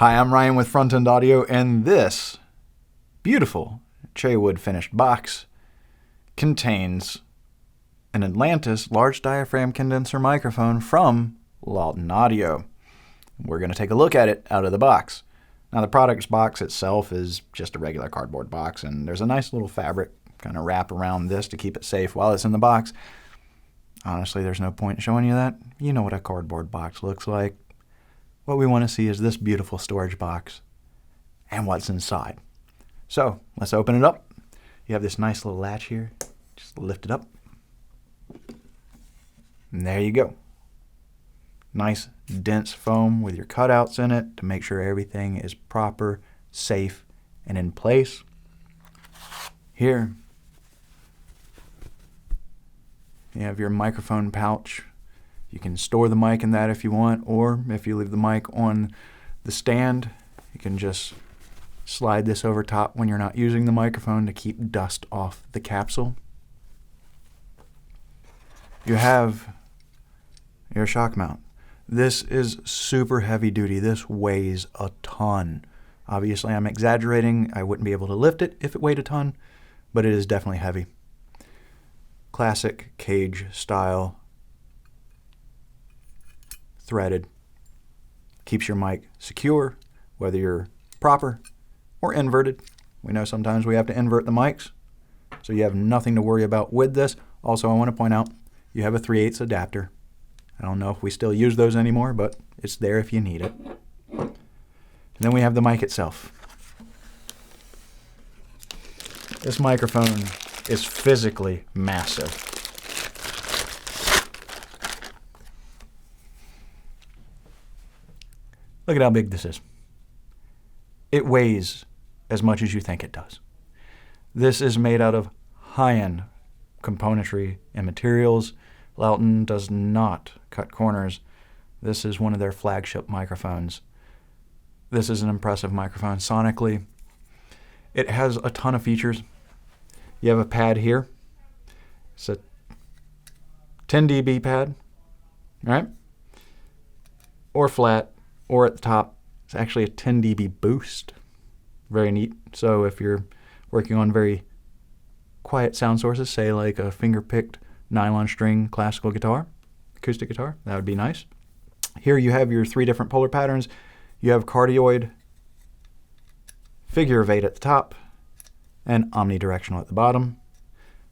Hi, I'm Ryan with Front End Audio, and this beautiful cherry wood finished box contains an Atlantis large diaphragm condenser microphone from Lauten Audio. We're going to take a look at it out of the box. Now, the product's box itself is just a regular cardboard box, and there's a nice little fabric kind of wrap around this to keep it safe while it's in the box. Honestly, there's no point in showing you that. You know what a cardboard box looks like. What we want to see is this beautiful storage box and what's inside. So let's open it up. You have this nice little latch here. Just lift it up. And there you go. Nice dense foam with your cutouts in it to make sure everything is proper, safe, and in place. Here you have your microphone pouch. You can store the mic in that if you want, or if you leave the mic on the stand, you can just slide this over top when you're not using the microphone to keep dust off the capsule. You have your shock mount. This is super heavy duty. This weighs a ton. Obviously, I'm exaggerating. I wouldn't be able to lift it if it weighed a ton, but it is definitely heavy. Classic cage style. Threaded. Keeps your mic secure, whether you're proper or inverted. We know sometimes we have to invert the mics, so you have nothing to worry about with this. Also, I want to point out, you have a 3/8 adapter. I don't know if we still use those anymore, but it's there if you need it. And then we have the mic itself. This microphone is physically massive. Look at how big this is. It weighs as much as you think it does. This is made out of high-end componentry and materials. Lauten does not cut corners. This is one of their flagship microphones. This is an impressive microphone sonically. It has a ton of features. You have a pad here. It's a 10 dB pad, right? Or flat. Or at the top, it's actually a 10 dB boost. Very neat. So if you're working on very quiet sound sources, say like a finger-picked nylon string classical guitar, acoustic guitar, that would be nice. Here you have your 3 different polar patterns. You have cardioid, figure of 8 at the top, and omnidirectional at the bottom.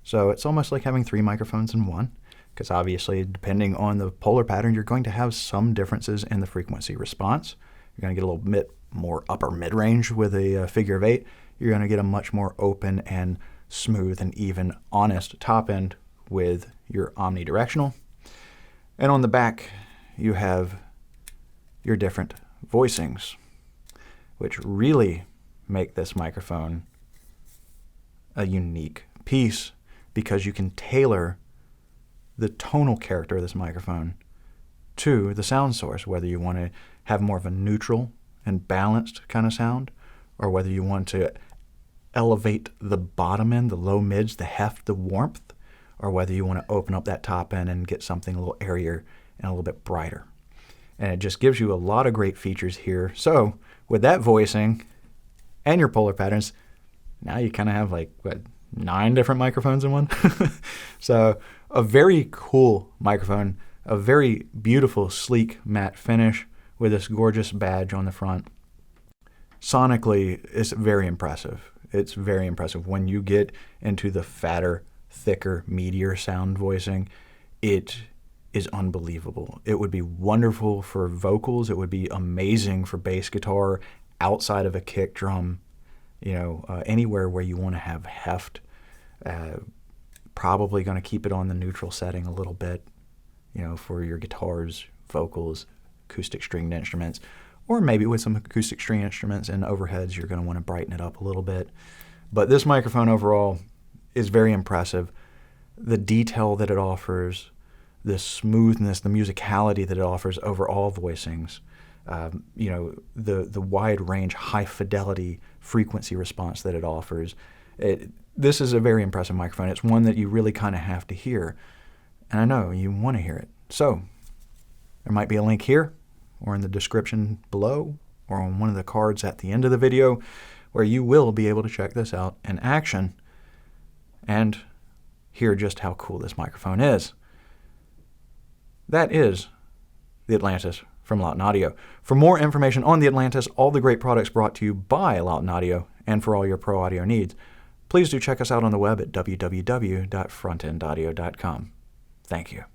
So it's almost like having 3 microphones in one. Because obviously, depending on the polar pattern, you're going to have some differences in the frequency response. You're going to get a little bit more upper mid-range with a figure of 8. You're going to get a much more open and smooth and even honest top end with your omnidirectional. And on the back, you have your different voicings, which really make this microphone a unique piece because you can tailor the tonal character of this microphone to the sound source, whether you want to have more of a neutral and balanced kind of sound, or whether you want to elevate the bottom end, the low mids, the heft, the warmth, or whether you want to open up that top end and get something a little airier and a little bit brighter. And it just gives you a lot of great features here. So with that voicing and your polar patterns, now you kind of have like, what, 9 different microphones in one? So a very cool microphone, a very beautiful, sleek matte finish with this gorgeous badge on the front. Sonically, it's very impressive. It's very impressive. When you get into the fatter, thicker, meatier sound voicing, it is unbelievable. It would be wonderful for vocals. It would be amazing for bass guitar outside of a kick drum. You know, anywhere where you want to have heft. Probably going to keep it on the neutral setting a little bit, you know, for your guitars, vocals, acoustic stringed instruments, or maybe with some acoustic string instruments and overheads, you're going to want to brighten it up a little bit. But this microphone overall is very impressive. The detail that it offers, the smoothness, the musicality that it offers over all voicings, you know, the wide range, high fidelity frequency response that it offers. This is a very impressive microphone. It's one that you really kind of have to hear. And I know you want to hear it. So there might be a link here or in the description below or on one of the cards at the end of the video, where you will be able to check this out in action and hear just how cool this microphone is. That is the Atlantis from Lauten Audio. For more information on the Atlantis, all the great products brought to you by Lauten Audio, and for all your pro audio needs, please do check us out on the web at www.frontendaudio.com. Thank you.